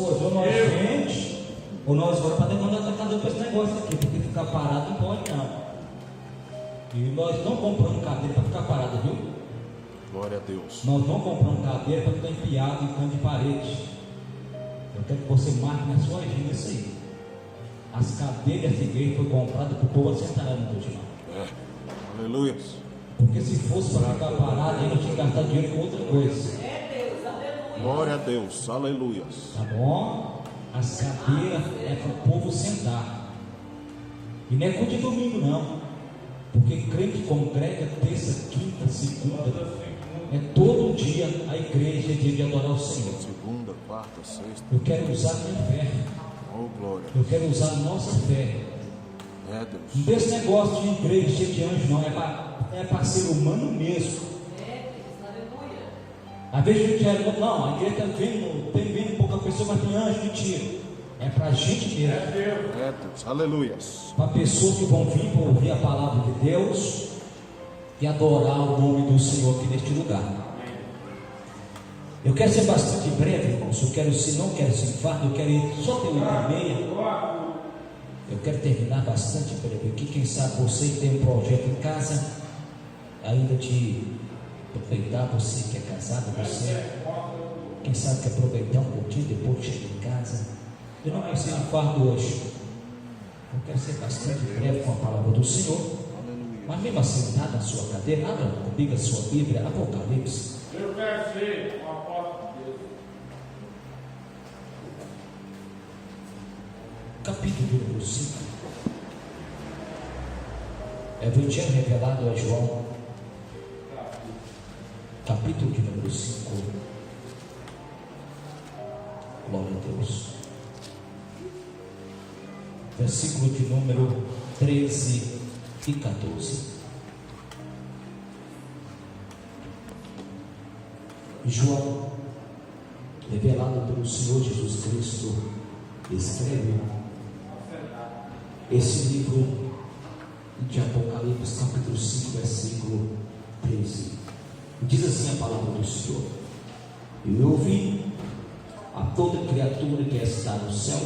coisas, ou nós vende, ou nós vamos para demandar da cadeira para esse negócio aqui, porque ficar parado não pode não. E nós não compramos cadeira para ficar parado, viu? Glória a Deus. Nós não compramos cadeira para ficar enfiado em canto de parede. Eu quero que você marque na sua agenda isso aí. As cadeiras dessa igreja foram compradas para o povo sentar lá no último. Aleluia. Porque se fosse para ficar parado, aí não tinha que gastar dinheiro com outra coisa. Glória a Deus. Aleluia. Tá bom? As cadeiras é para o povo sentar. E não é culto de domingo não. Porque crente congrega terça, quinta, segunda. É todo dia a igreja é dia de adorar o Senhor. Segunda, quarta, sexta. Eu quero usar a minha fé. Oh, glória. Eu quero usar a nossa fé. É, Deus. Não tem esse negócio de igreja cheia de anjos não. É para ser humano mesmo. Às vezes a gente já não, a igreja está vendo pouca pessoa, mas tem anjo, mentira. É para a gente mesmo. É, Deus. Aleluia. Para pessoas que vão vir para ouvir a palavra de Deus e adorar o nome do Senhor aqui neste lugar. Eu quero ser bastante breve, irmãos. Eu quero, se não quero se enfado, eu quero ir só ter 8h30. Eu quero terminar bastante breve aqui. Quem sabe você tem um projeto em casa, ainda de aproveitar, você que é casado, você, quem sabe quer aproveitar um pouquinho depois que chega em casa. Eu não quero ser enfado hoje. Eu quero ser bastante breve com a palavra do Senhor. Mas mesmo assim, está na sua cadeira, abra comigo a sua Bíblia, Apocalipse. Eu quero ser um apóstolo de Deus. Capítulo número 5. Evangelho revelado a João. Capítulo de número 5. Glória a Deus. Versículo de número 13 e 14. João, revelado pelo Senhor Jesus Cristo, escreve esse livro de Apocalipse, capítulo 5, versículo 13. Diz assim a palavra do Senhor: Eu ouvi a toda criatura que está no céu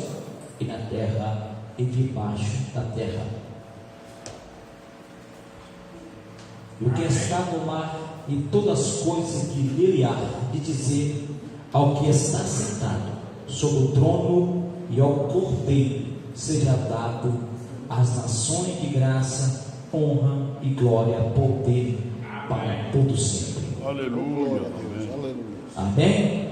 e na terra e debaixo da terra, o que está no mar e todas as coisas que nele há, de dizer ao que está sentado sobre o trono e ao Cordeiro seja dado as nações de graça, honra e glória, poder para todo sempre. Aleluia. Amém?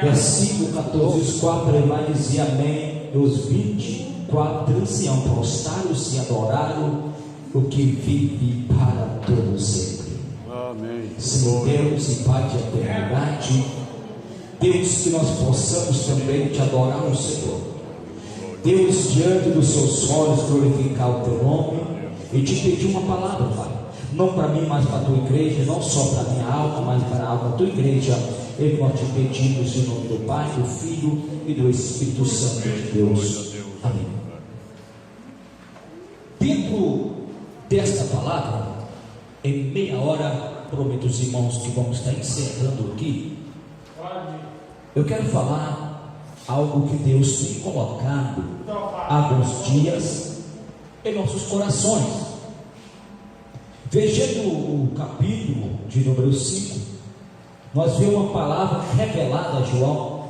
Versículo 14, os 4 ele vai dizer amém. E os 24 anciãos prostraram-se e adoraram o que vive para todo sempre. Amém. Senhor Deus e Pai de eternidade, Deus, que nós possamos também te adorar no Senhor. Deus, diante dos seus olhos, glorificar o teu nome e te pedir uma palavra, Pai. Não para mim, mas para a tua igreja, não só para a minha alma, mas para a alma da tua igreja. E nós te pedimos em nome do Pai, do Filho e do Espírito Santo de Deus. Amém. Dentro desta palavra, em meia hora, prometo aos irmãos que vamos estar encerrando aqui. Eu quero falar algo que Deus tem colocado há alguns dias em nossos corações. Vejando o capítulo de número 5, nós vemos uma palavra revelada a João.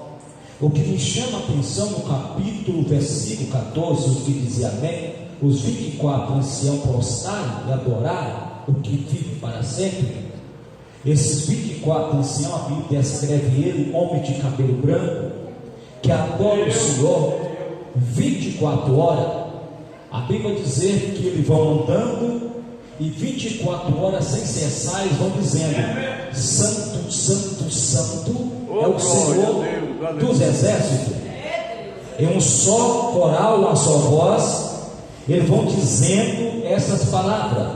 O que me chama a atenção no capítulo, versículo 14, os que dizem amém, os 24 anciãos prostraram e adoraram o que vive para sempre. Esses 24 anciãos, a Bíblia descreve ele, um homem de cabelo branco, que adora o Senhor 24 horas. A Bíblia diz que eles vão andando e 24 horas sem cessar eles vão dizendo: Santo, Santo, Santo é o Senhor dos exércitos. Em um só coral, uma só voz, eles vão dizendo essas palavras.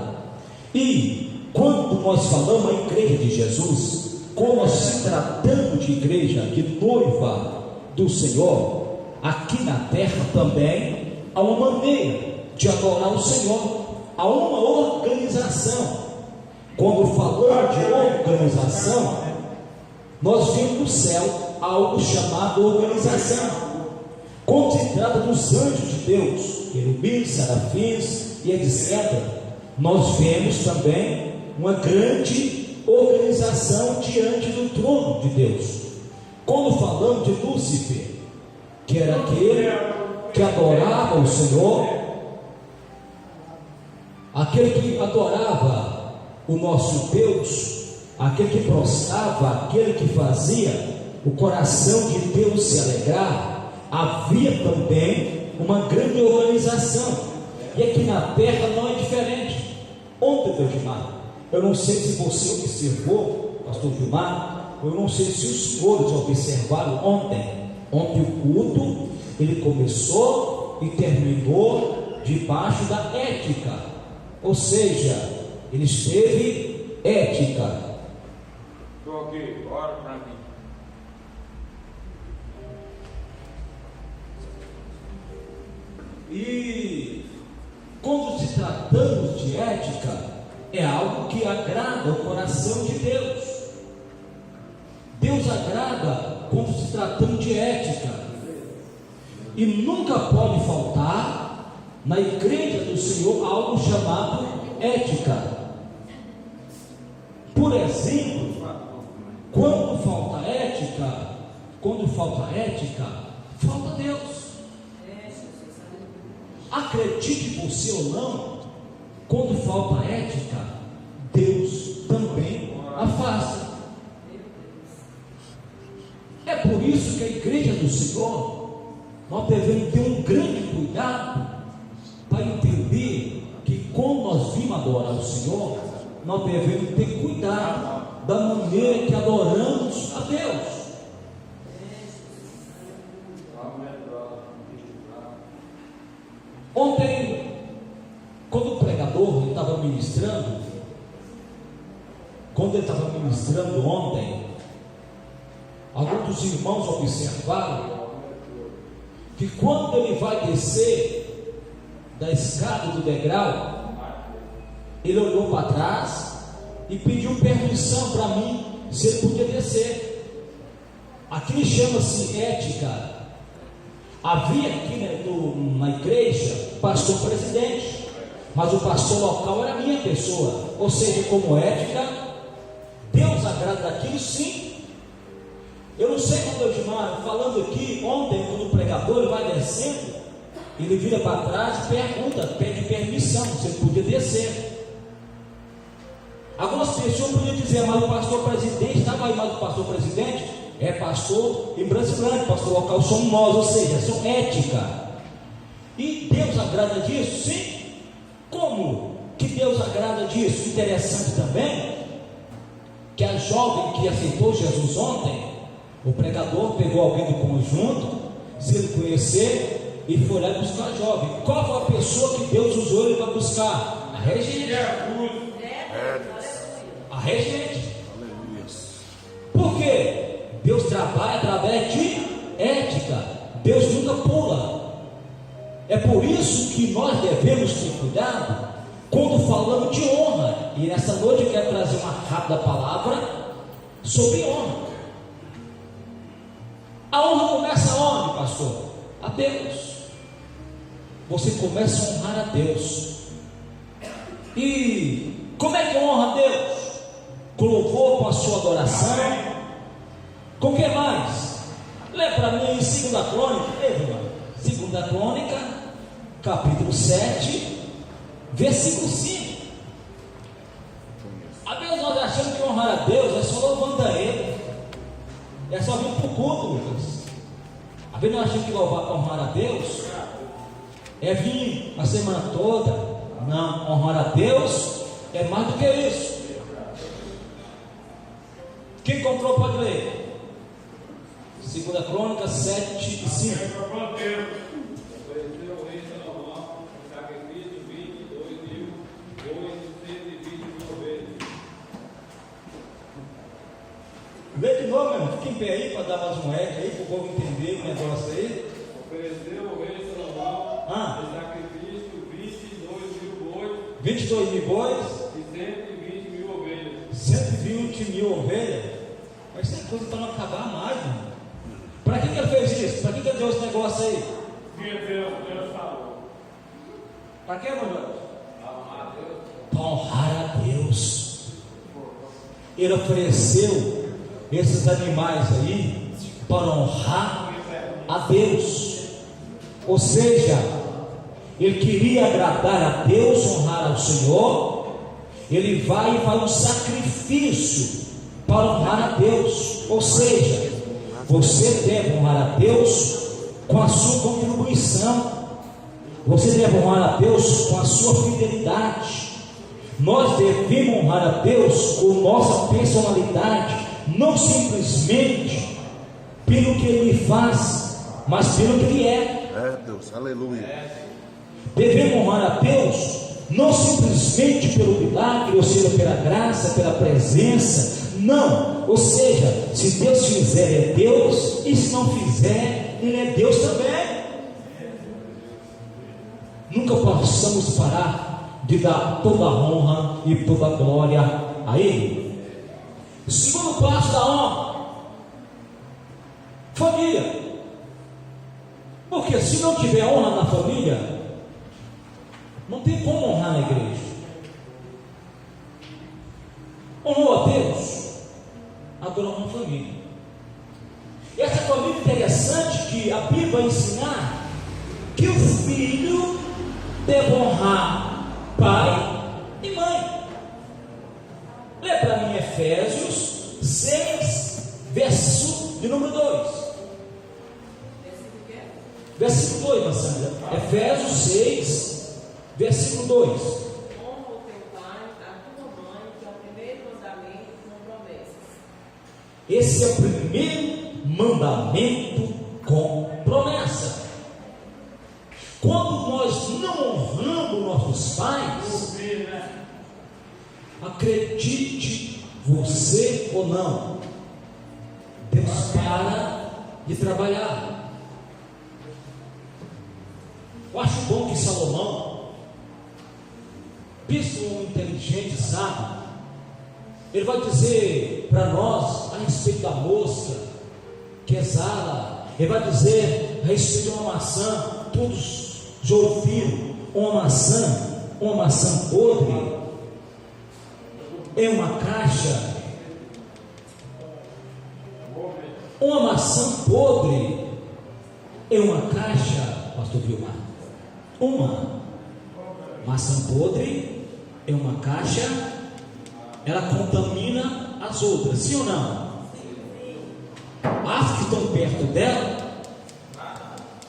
E quando nós falamos a igreja de Jesus, como se tratando de igreja, de noiva do Senhor, aqui na terra também há uma maneira de adorar o Senhor. Há uma organização. Quando falamos de organização, nós vemos no céu algo chamado organização. Quando se trata dos anjos de Deus, querubins, serafins e etc., nós vemos também uma grande organização diante do trono de Deus. Quando falamos de Lúcifer, que era aquele que adorava o Senhor, aquele que adorava o nosso Deus, aquele que prostrava, aquele que fazia o coração de Deus se alegrar, havia também uma grande organização. E aqui na terra não é diferente. Ontem, Gilmar, eu não sei se você observou, pastor Gilmar, eu não sei se os senhores observaram ontem o culto, ele começou e terminou debaixo da ética, ou seja, ele esteve ética. Estou aqui, ora para mim. E quando se tratamos de ética, é algo que agrada o coração de Deus. Deus agrada quando se tratamos de ética. E nunca pode faltar na igreja do Senhor algo chamado ética. Por exemplo, quando falta ética, falta Deus. Acredite você ou não, quando falta ética, Deus também afasta. É por isso que a igreja do Senhor, nós devemos ter um grande cuidado para entender que quando nós vimos adorar o Senhor, nós devemos ter cuidado da maneira que adoramos a Deus. Ontem, quando o pregador estava ministrando, ontem, alguns dos irmãos observaram que quando ele vai descer da escada do degrau, ele olhou para trás e pediu permissão para mim se ele podia descer. Aquilo chama-se ética. Havia aqui na igreja pastor presidente, mas o pastor local era a minha pessoa, ou seja, como ética, Deus agrada daquilo sim. Eu não sei quando Edmar, falando aqui ontem, quando o pregador ele vai descendo, ele vira para trás e pergunta, pede permissão, se ele podia descer. Algumas pessoas podiam dizer, mas o pastor presidente, estava aí, mas o pastor presidente é pastor em Brasilândia, pastor local somos nós, ou seja, são ética. E Deus agrada disso? Sim. Como que Deus agrada disso? Interessante também, que a jovem que aceitou Jesus ontem, o pregador pegou alguém do conjunto, se ele conhecer, e foi lá buscar a jovem. Qual foi a pessoa que Deus usou ele para buscar? A regente. A regente. Por quê? Deus trabalha através de ética. Deus nunca pula. É por isso que nós devemos ter cuidado quando falamos de honra. E nessa noite eu quero trazer uma rápida palavra sobre honra. A honra começa onde, pastor? A Deus. Você começa a honrar a Deus. E como é que honra a Deus? Com louvor, com a sua adoração. Com o que mais? Lê para mim em 2 Crônica, 2 Crônica, capítulo 7, versículo 5. Às vezes nós achamos que honrar a Deus é só louvando a Ele, é só vir para o culto, Lucas. Às vezes nós achamos que honrar a Deus é vir a semana toda. Não, honrar a Deus é mais do que isso. Quem comprou pode ler. 2 Crônica 7 e 5. Lê de novo, meu irmão. Fica em pé aí para dar mais um eco aí, para o povo entender o negócio aí. Ofereceu o rei Salomão em sacrifício 22 mil bois e 120 mil ovelhas. 120 mil ovelhas? Mas essa coisa para não acabar mais, irmão. negócio aí? Deus falou. Para quê, meu Deus? Para honrar a Deus. Ele ofereceu esses animais aí para honrar a Deus. Ou seja, ele queria agradar a Deus, honrar ao Senhor. Ele vai e faz um sacrifício para honrar a Deus. Ou seja, você deve honrar a Deus com a sua contribuição. Você deve honrar a Deus com a sua fidelidade. Nós devemos honrar a Deus com nossa personalidade, não simplesmente pelo que Ele faz, mas pelo que Ele é. É, Deus, aleluia. Devemos honrar a Deus não simplesmente pelo milagre, ou seja, pela graça, pela presença, não. Ou seja, se Deus fizer, é Deus, e se não fizer, Ele é Deus também. Nunca possamos parar de dar toda a honra e toda a glória a Ele. Segundo passo da honra: família. Porque se não tiver honra na família, não tem como honrar na igreja. Honrou a Deus, agora honra a família. E essa família interessante que a Bíblia vai ensinar que o filho deve honrar pai e mãe. Lê para mim Efésios 6, verso de número 2. Versículo 2, Massandra. Efésios 6, versículo 2. Honra o teu pai, a tua mãe, que é o primeiro mandamento com promessas. Esse é o primeiro mandamento com promessa. Quando nós não honramos nossos pais, acredite você ou não, Deus para de trabalhar. Eu acho bom que Salomão, bispo inteligente, sábio, ele vai dizer para nós a respeito da mosca que exala. Ele vai dizer a respeito de uma maçã, todos já ouviram, uma maçã podre em uma caixa. Uma maçã podre em uma caixa, pastor Vilmar. Uma maçã podre em uma caixa, ela contamina as outras, sim ou não? As que estão perto dela,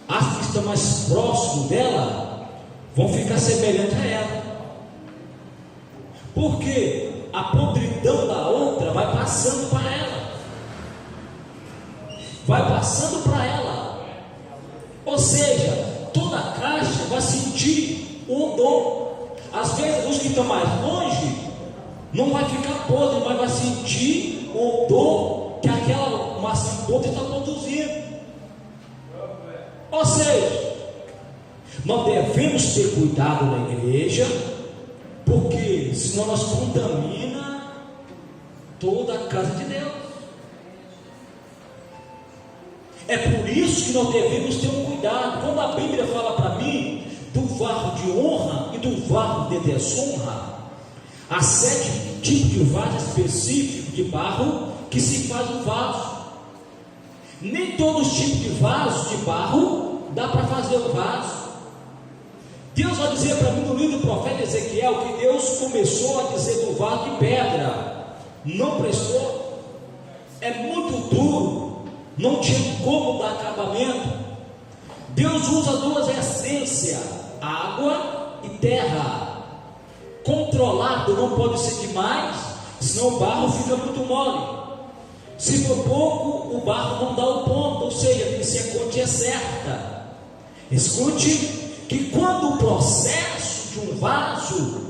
as que estão mais próximo dela, vão ficar semelhantes a ela. Porque a podridão da outra vai passando para ela, vai passando para ela. Ou seja, toda a caixa vai sentir o odor. Às vezes os que estão mais longe não vai ficar podre, mas vai sentir o odor que aquela maçã podre está produzindo. Ou seja, nós devemos ter cuidado na igreja, porque senão nós contamina toda a casa de Deus. É por isso que nós devemos ter um cuidado. Quando a Bíblia fala para mim do vaso de honra e do vaso de desonra, há 7 tipos de vaso específicos de barro que se faz um vaso. Nem todos os tipos de vaso de barro dá para fazer o vaso. Deus vai dizer para mim no livro do profeta Ezequiel que Deus começou a dizer do vaso de pedra, não prestou, é muito duro, não tinha como dar acabamento. Deus usa 2 essências, água e terra. Controlado não pode ser demais, senão o barro fica muito mole. Se for pouco, o barro não dá o ponto, ou seja, tem que ser a quantia certa. Escute que quando o processo de um vaso,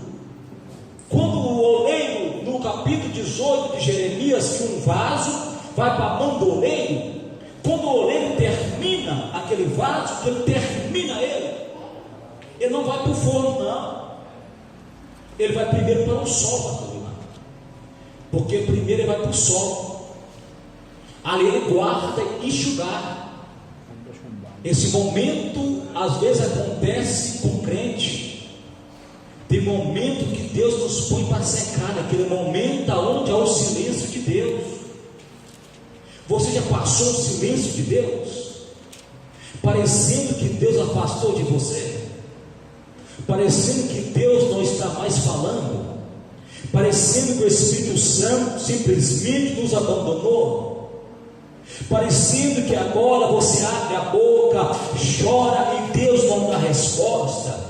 quando o oleiro, no capítulo 18 de Jeremias, que um vaso vai para a mão do oleiro, quando o oleiro termina aquele vaso, que ele termina ele não vai para o forno, não. Ele vai primeiro para o sol, pastor Vilmar, porque primeiro ele vai para o sol. Ali ele guarda e enxugar. Esse momento às vezes acontece com crente. Tem momento que Deus nos põe para secar, aquele momento onde há o silêncio de Deus. Você já passou o silêncio de Deus? Parecendo que Deus afastou de você, parecendo que Deus não está mais falando, parecendo que o Espírito Santo simplesmente nos abandonou, parecendo que agora você abre a boca, chora e Deus não dá resposta.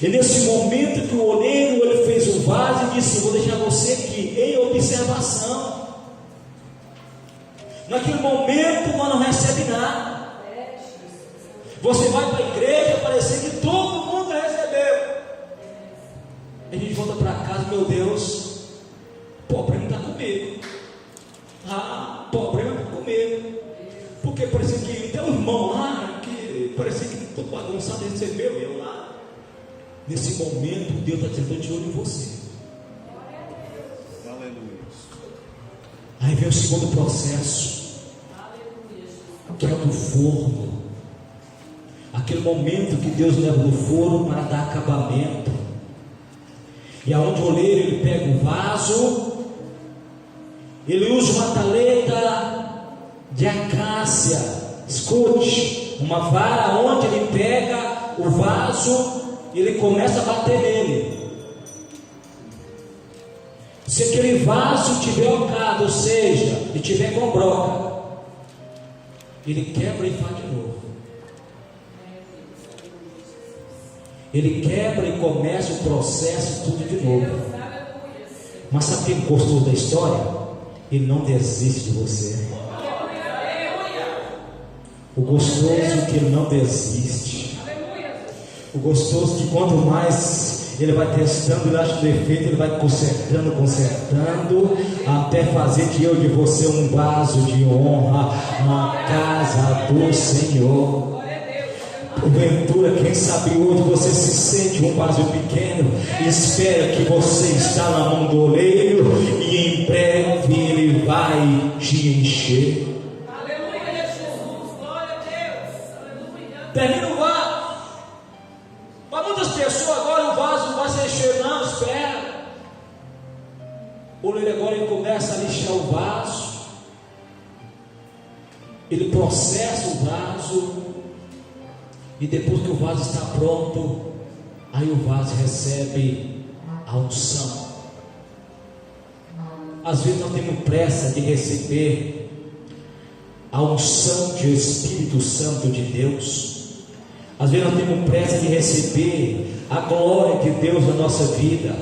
E nesse momento que o oleiro ele fez o vaso e disse: vou deixar você aqui em observação. Naquele momento nós não recebe nada. Você vai para a igreja, parecer que todo mundo recebeu. A gente volta para casa, meu Deus, o problema está comigo. O problema está comigo. Porque parecia que tem um irmão lá, que parecia que todo bagunçado recebeu, e eu lá. Nesse momento, Deus está dizendo: de olho em você. Aleluia. Aí vem o segundo processo, que é o do forno. Aquele momento que Deus leva no forno para dar acabamento. E aonde o oleiro ele pega o vaso, ele usa uma taleta de acácia. Escute, uma vara onde ele pega o vaso e ele começa a bater nele. Se aquele vaso tiver ocado, ou seja, ele tiver com broca, ele quebra e faz de novo. Ele quebra e começa o processo tudo de novo. Mas sabe o que gostou da história? Ele não desiste de você. O gostoso é que ele não desiste. O gostoso que quanto mais ele vai testando, ele acha o defeito, ele vai consertando, até fazer de eu e de você um vaso de honra na casa do Senhor. Porventura, quem sabe hoje você se sente um vaso pequeno e espera que você está na mão do oleiro e em breve ele vai te encher. Aleluia, Jesus, glória a Deus, aleluia. Termina o vaso. Para muitas pessoas agora o vaso não vai se encher, não, espera. O oleiro agora ele começa a lixar o vaso, ele processa o vaso. E depois que o vaso está pronto, aí o vaso recebe a unção. Às vezes nós temos pressa de receber a unção do Espírito Santo de Deus. Às vezes nós temos pressa de receber a glória de Deus na nossa vida.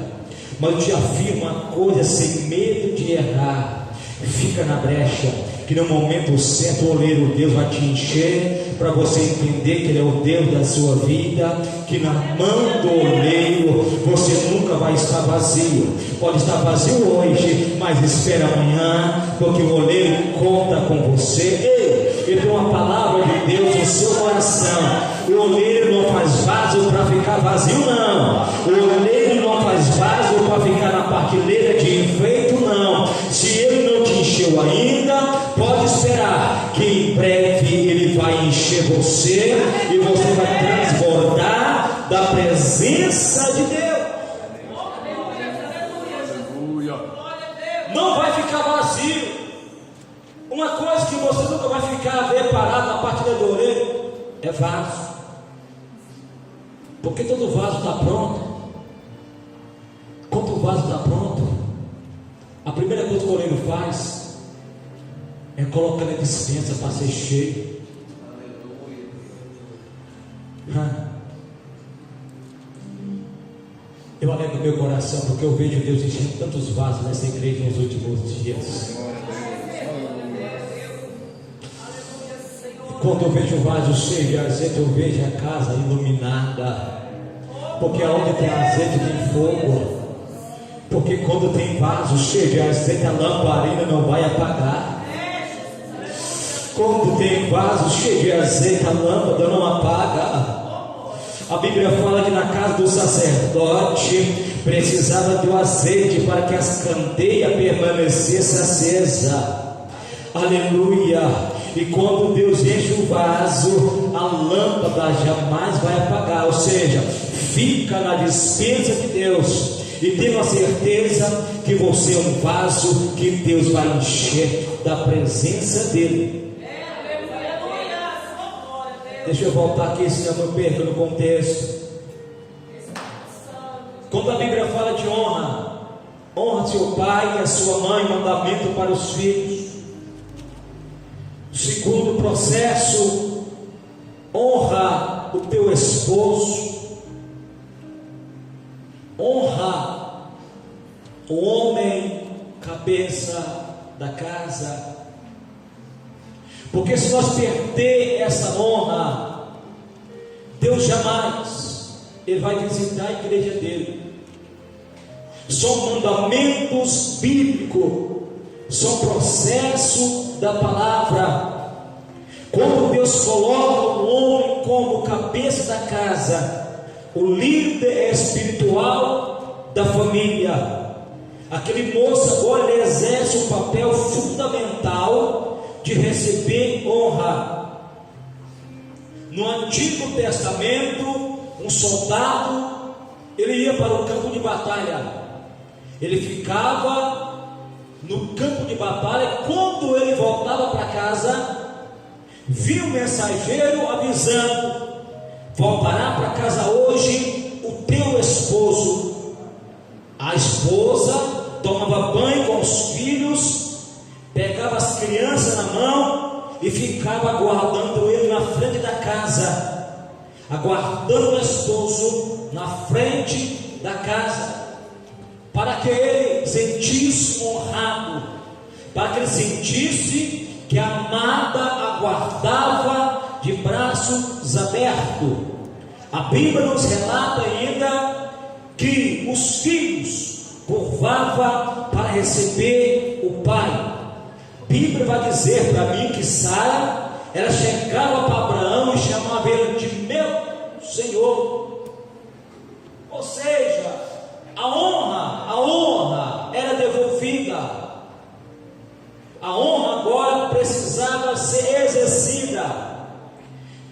Mas eu te afirmo uma coisa, sem medo de errar, fica na brecha, que no momento certo o oleiro Deus vai te encher, para você entender que Ele é o Deus da sua vida, que na mão do oleiro você nunca vai estar vazio. Pode estar vazio hoje, mas espera amanhã, porque o oleiro conta com você. Ele tem uma palavra de Deus no seu coração. O oleiro não faz vaso para ficar vazio, não. O oleiro não faz vaso para ficar na prateleira de enfeite, não. Se ele não te encheu ainda, pode esperar que em breve ele vai encher você e você vai transbordar da presença de Deus. Aleluia. Não vai ficar vazio. Uma coisa que você nunca vai ficar parado na prateleira do oleiro é vaso. Porque todo vaso está pronto. Quando o vaso está pronto, a primeira coisa que o oleiro faz é colocar na dispensa para ser cheio. Eu alegro meu coração porque eu vejo Deus enchendo tantos vasos nessa igreja nos últimos dias. Quando eu vejo o vaso cheio de azeite, eu vejo a casa iluminada. Porque aonde tem azeite tem fogo. Porque quando tem vaso cheio de azeite, a lamparina não vai apagar. Quando tem vaso cheio de azeite, a lâmpada não apaga. A Bíblia fala que na casa do sacerdote precisava do azeite para que as candeias permanecessem acesas. Aleluia. E quando Deus enche o vaso, a lâmpada jamais vai apagar. Ou seja, fica na dispensa de Deus. E tenha a certeza que você é um vaso que Deus vai encher da presença dele. Deixa eu voltar aqui, senão eu perco no contexto. Quando a Bíblia fala de honra, honra seu pai e a sua mãe, mandamento para os filhos. Segundo processo, honra o teu esposo, honra o homem, cabeça da casa. Porque se nós perder essa honra, Deus jamais, Ele vai visitar a igreja dele. São mandamentos bíblicos, são processo da palavra. Quando Deus coloca o homem como cabeça da casa, o líder espiritual da família, aquele moço agora ele exerce um papel fundamental de receber honra. No Antigo Testamento, um soldado, ele ia para o campo de batalha, ele ficava no campo de batalha. Quando ele voltava para casa, viu o mensageiro avisando: voltará para casa hoje o teu esposo. A esposa tomava banho com os filhos, pegava as crianças na mão e ficava aguardando ele na frente da casa, aguardando o esposo na frente da casa, para que ele sentisse honrado, para que ele sentisse que a amada aguardava de braços abertos. A Bíblia nos relata ainda que os filhos curvavam para receber o pai. A Bíblia vai dizer para mim que Sara, ela chegava para Abraão e chamava ele de meu Senhor. Ou seja, a honra era devolvida. A honra agora precisava ser exercida.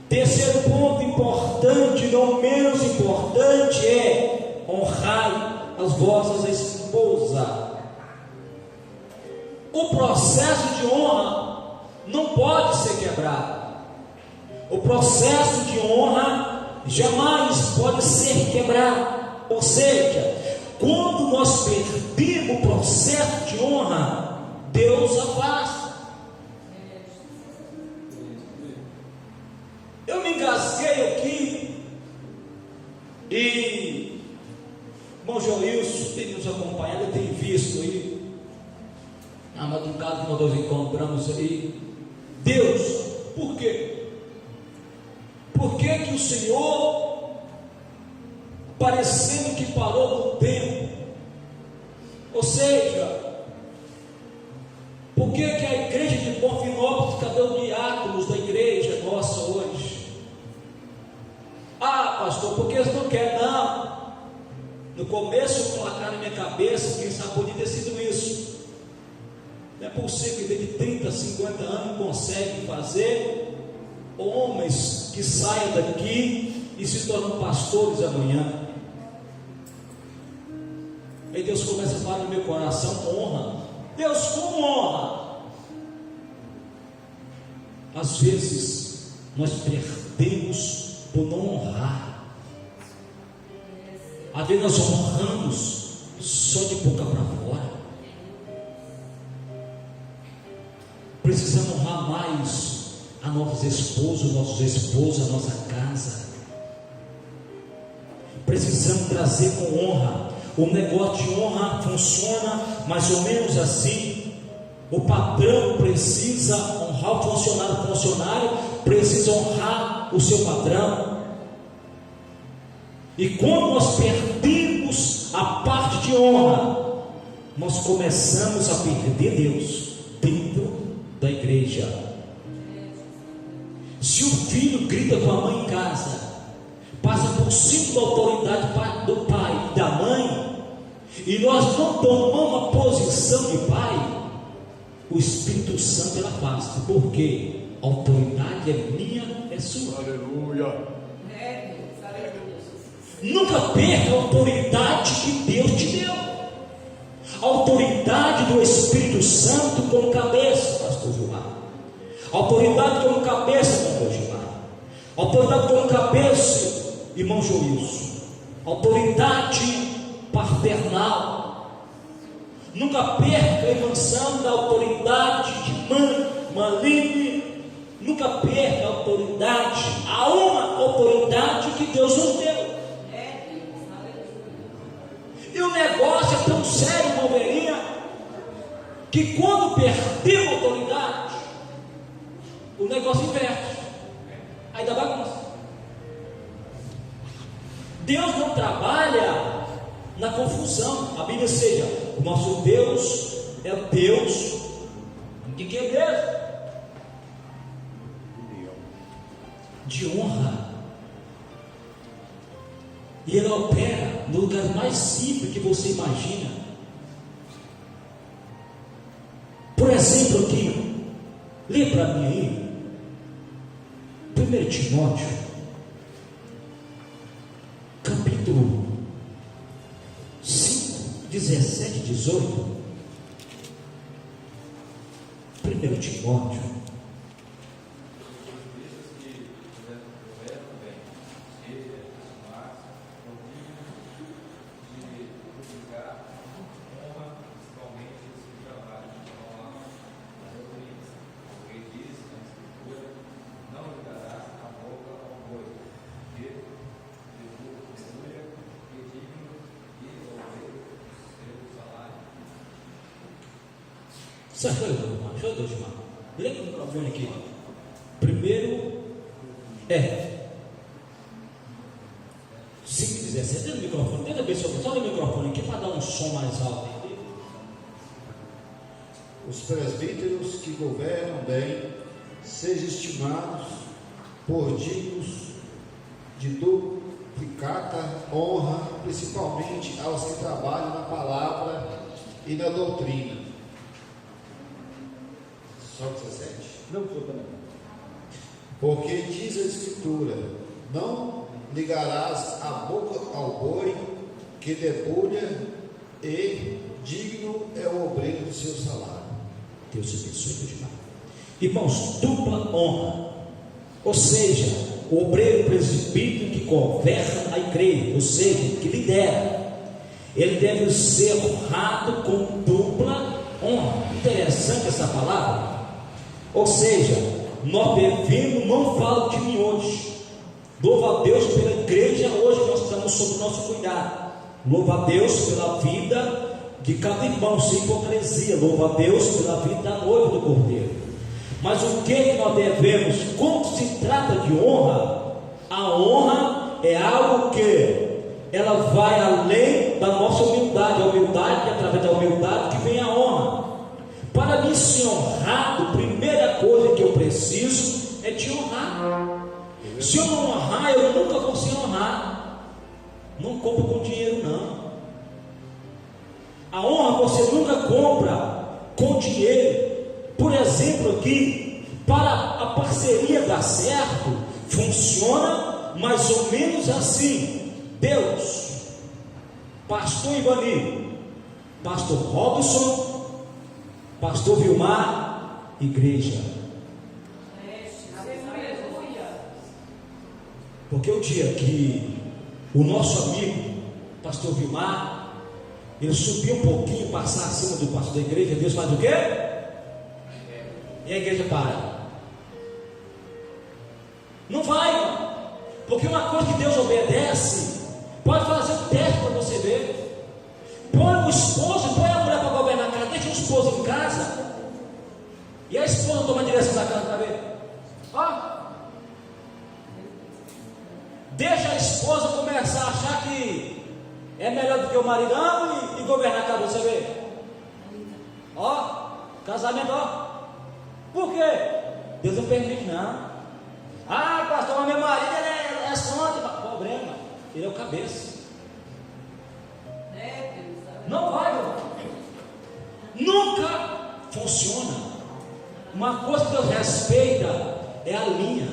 Terceiro ponto importante, não menos importante, é honrar as vossas esposas. O processo de honra não pode ser quebrado. O processo de honra jamais pode ser quebrado. Ou seja, quando nós perdemos o processo de honra, Deus afasta. Eu me engasguei aqui e irmão Joilson tem nos acompanhado, eu tenho visto aí na madrugada que nós nos encontramos aí. Deus, por quê? Por que que o Senhor, parecendo que parou no tempo? Ou seja, por que que a igreja de Bonfinópolis, cadê os diáconos da igreja nossa hoje? Ah, pastor, porque eles não querem? Não. No começo colocaram na minha cabeça, quem sabe podia ter sido isso. Não é possível que de 30, 50 anos consegue fazer homens que saiam daqui e se tornam pastores amanhã. Aí Deus começa a falar no meu coração: honra. Deus, como honra? Às vezes nós perdemos por não honrar. Às vezes nós honramos só de boca para fora. Precisamos honrar mais a nossos esposos, nossos esposos, a nossa casa. Precisamos trazer com honra. O negócio de honra funciona mais ou menos assim. O patrão precisa honrar o funcionário precisa honrar o seu patrão. E quando nós perdemos a parte de honra, nós começamos a perder Deus dentro da igreja. Se o filho grita com a mãe em casa, passa por cima da autoridade do pai e da mãe, e nós não tomamos a posição de pai, o Espírito Santo ele afasta. Por quê? A autoridade é minha, é sua. Aleluia. É, Deus. Aleluia. Nunca perca a autoridade que Deus te deu. A autoridade do Espírito Santo como cabeça, pastor Gilmar. A autoridade como cabeça, pastor Gilmar. A autoridade como cabeça, irmão Joilson. Autoridade paternal. Nunca perca a emoção da autoridade de mãe, Maline. Nunca perca a autoridade, a uma autoridade que Deus nos deu. E o negócio é tão sério, Wolverine, que quando perdemos a autoridade, o negócio inverte. Aí dá bagunça. Deus não trabalha na confusão. A Bíblia seja, o nosso Deus é o Deus de que é Deus? De honra. E Ele opera no lugar mais simples que você imagina. Por exemplo aqui, lê para mim aí 1 Timóteo capítulo 5, 17 e 18. 1 Timóteo. Deixa eu Deus, irmão. Lê o microfone aqui. Primeiro 5,17. Dentro do microfone, tenta ver se eu só no microfone aqui para dar um som mais alto. Os presbíteros que governam bem sejam estimados por dignos de duplicata honra, principalmente aos que trabalham na palavra e na doutrina. Só 17? Não, sou também. Porque diz a Escritura: não ligarás a boca ao boi que debulha, e digno é o obreiro do seu salário. Deus abençoe, Deus irmão. Irmãos, dupla honra. Ou seja, o obreiro presbítero que governa a igreja, ou seja, que lidera, ele deve ser honrado com dupla honra. Interessante essa palavra. Ou seja, nós devemos, não falo de mim hoje. Louva a Deus pela igreja hoje, nós estamos sob o nosso cuidado. Louva a Deus pela vida de cada irmão, sem hipocrisia. Louva a Deus pela vida da noiva do Cordeiro. Mas o que nós devemos, quando se trata de honra, a honra é algo que ela vai além da nossa humildade. A humildade, através da humildade que vem a honra. Para mim ser honrado, a primeira coisa que eu preciso é te honrar. Se eu não honrar, eu nunca vou ser honrado. Não compra com dinheiro, não. A honra você nunca compra com dinheiro. Por exemplo aqui, para a parceria dar certo, funciona mais ou menos assim. Deus, pastor Ivani, pastor Robson, pastor Vilmar, igreja. Porque o dia que o nosso amigo, pastor Vilmar, ele subiu um pouquinho, passar acima do pastor da igreja, Deus faz o quê? E a igreja para. Não vai, porque uma coisa que Deus obedece, pode fazer um teste para você ver. Põe o esposo, põe a mulher para governar a casa, deixa o esposo em casa, e a esposa toma a direção da casa para ver. Ó. Deixa a esposa começar a achar que é melhor do que o maridão e governar a casa, você vê. Ó, casamento, ó. Por quê? Deus não permite, não. Ah, pastor, mas meu marido é sonda. Problema, ele é o cabeça. Não vai, meu irmão. Nunca funciona. Uma coisa que Deus respeita é a linha.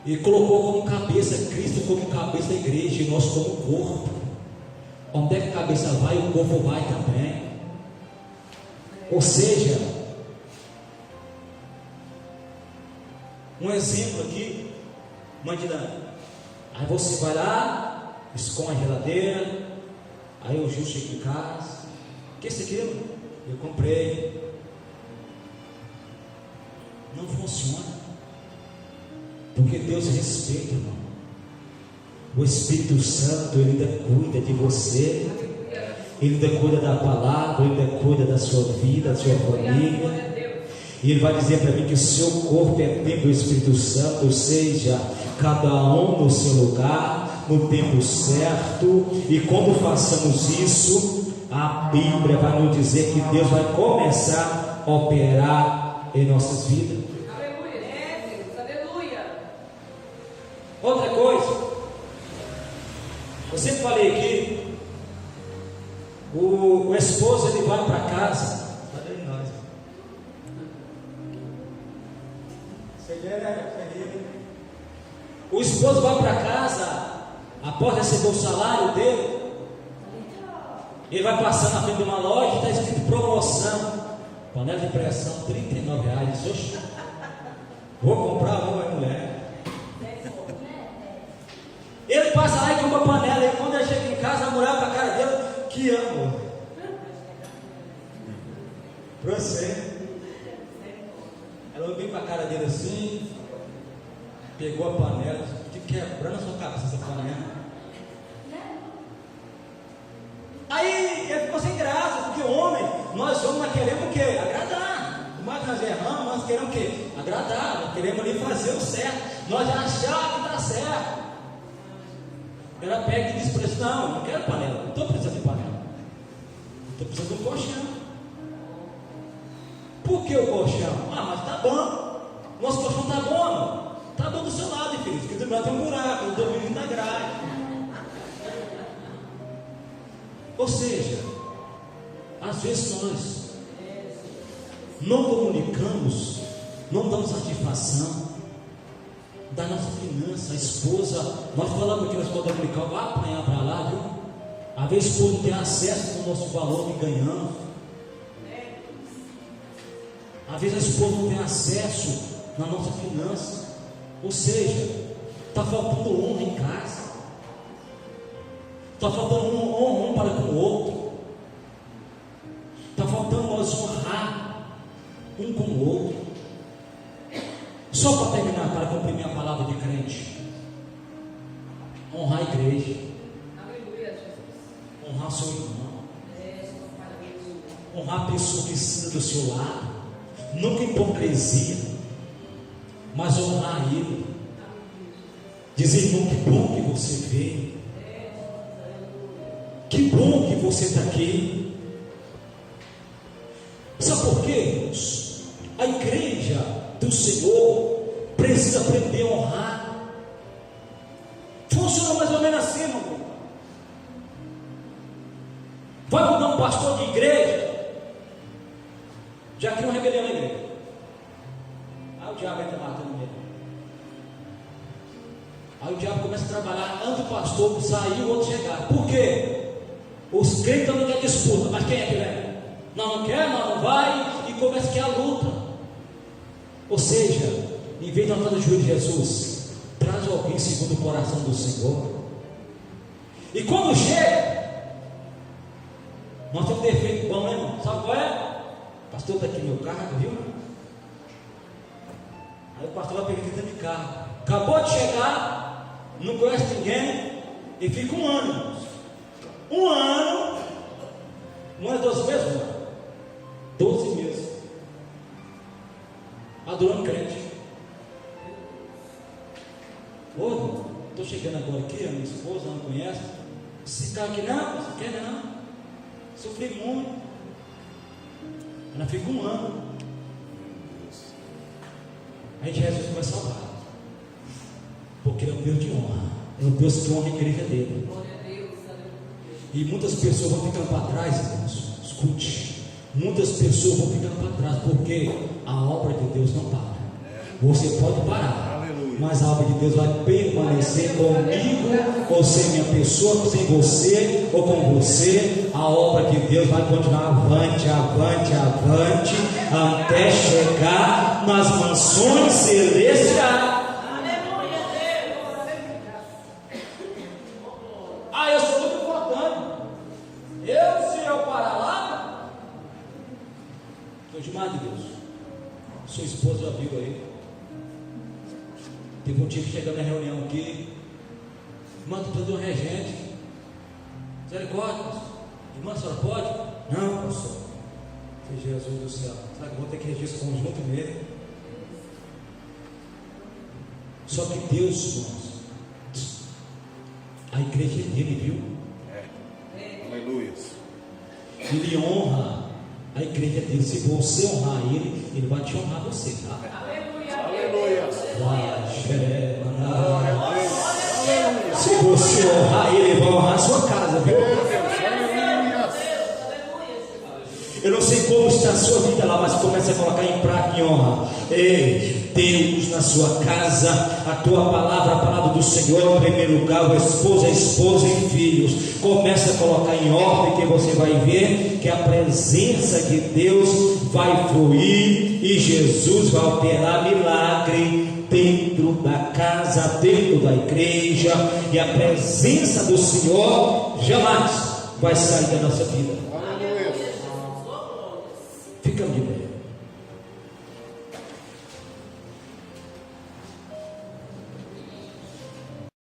E colocou como cabeça Cristo, como cabeça da igreja, e nós como corpo. Onde é que a cabeça vai, o corpo vai também. Ou seja, um exemplo aqui, mãe de Dani. Aí você vai lá, esconde a geladeira. Aí o Gil chega em casa. O que é isso aqui? Eu comprei. Não funciona. Porque Deus respeita, irmão. O Espírito Santo, Ele ainda cuida de você. Ele ainda cuida da palavra, Ele ainda cuida da sua vida, da sua família. E Ele vai dizer para mim que o seu corpo é templo do Espírito Santo, ou seja, cada um no seu lugar, no tempo certo. E quando façamos isso, a Bíblia vai nos dizer que Deus vai começar a operar em nossas vidas. Outra coisa, eu sempre falei aqui, o esposo ele vai para casa, cadê nós? O esposo vai para casa, após receber o salário dele, ele vai passar na frente de uma loja, está escrito promoção, panela de pressão, R$39. Oxe, vou comprar uma mulher. Ele passa lá e compra a panela, e quando ele chega em casa, a mulher para a cara dele, que amo. Para você. Ela veio para a cara dele assim, pegou a panela, de quebrando a sua cabeça essa panela. Aí ele ficou sem graça, porque homem, nós homens queremos o quê? Agradar. Mas nós erramos, nós queremos o quê? Agradar, nós queremos ali fazer o certo, nós achar que está certo. Ela pega e diz para ele: não, eu não quero panela, não estou precisando de panela, estou precisando de um colchão. Por que o colchão? Ah, mas tá bom, nosso colchão tá bom, amor. Tá bom do seu lado, filho, porque do meu lado tem um buraco, eu estou dormindo na grade. Ou seja, às vezes nós não comunicamos, não damos satisfação da nossa finança. A esposa, nós falamos que nós podemos comunicar, vai apanhar para lá, viu? Às vezes a esposa não tem acesso ao nosso valor que ganhamos. Às vezes a esposa não tem acesso na nossa finança. Ou seja, está faltando honra em casa. Está faltando honra um para com o outro. Está faltando nós honrar um com o outro. Só para terminar, para cumprir minha palavra de crente: honrar a igreja, honrar seu irmão, honrar a pessoa que está do seu lado, não com hipocrisia, mas honrar ele. Dizer: irmão, que bom que você veio, que bom que você está aqui. Sabe por quê? A igreja do Senhor precisa aprender a honrar. Funciona mais ou menos assim, meu irmão. Vai mudar um pastor de igreja, já cria uma rebelião na igreja. Aí o diabo entra matando ele. Aí o diabo começa a trabalhar antes do pastor sair, o outro chegar. Por quê? Os crentes não querem disputa, mas quem é que vem? Não quer, não vai, e começa a criar luta. Ou seja, em vez de nós estar no joelho de Jesus, traz alguém segundo o coração do Senhor. E quando chega, nós temos defeito bom, né, irmão? Sabe qual é? Pastor, está aqui meu carro, viu? Aí o pastor vai pegar aqui dentro de carro. Acabou de chegar, não conhece ninguém, e fica um ano, irmãos. Um ano, não é 12 meses, não? 12 meses. Adorando crente. Ô, estou chegando agora aqui, a minha esposa não conhece. Esse cara aqui não, você quer não? Sofri muito. Ela fica um ano. Aí Jesus começa a orar. Porque ele é um Deus de honra. É um Deus que honra a igreja dele. E muitas pessoas vão ficando para trás, irmãos. Escute. Muitas pessoas vão ficando para trás, porque a obra de Deus não para. Você pode parar, Aleluia. mas a obra de Deus vai permanecer comigo, ou sem minha pessoa, sem você, ou com você. A obra de Deus vai continuar avante, avante, avante, até chegar nas mansões celestiais. Eu sou muito importante. Se eu parar lá, estou demais de Deus. Sua esposa já viu aí. Teve um tipo chegando na reunião aqui. Manda todo um regente. Misericórdia, irmã, a senhora pode? Não, pastor. Que Jesus do céu. Será que eu vou ter que regir esse conjunto mesmo? Só que Deus, irmãos, a igreja é dele, viu? Aleluia. Ele honra a igreja dele. Se você honrar ele vai te honrar você, tá? Aleluia. Se você honrar ele vai honrar a sua casa, viu? Eu não sei como está a sua vida lá, mas comece a colocar em prática e honra. Ei, Deus na sua casa, a tua palavra, a palavra do Senhor em primeiro lugar, a esposa e filhos. Comece a colocar em ordem, que você vai ver que a presença de Deus vai fluir e Jesus vai operar milagre dentro da casa, dentro da igreja, e a presença do Senhor jamais vai sair da nossa vida.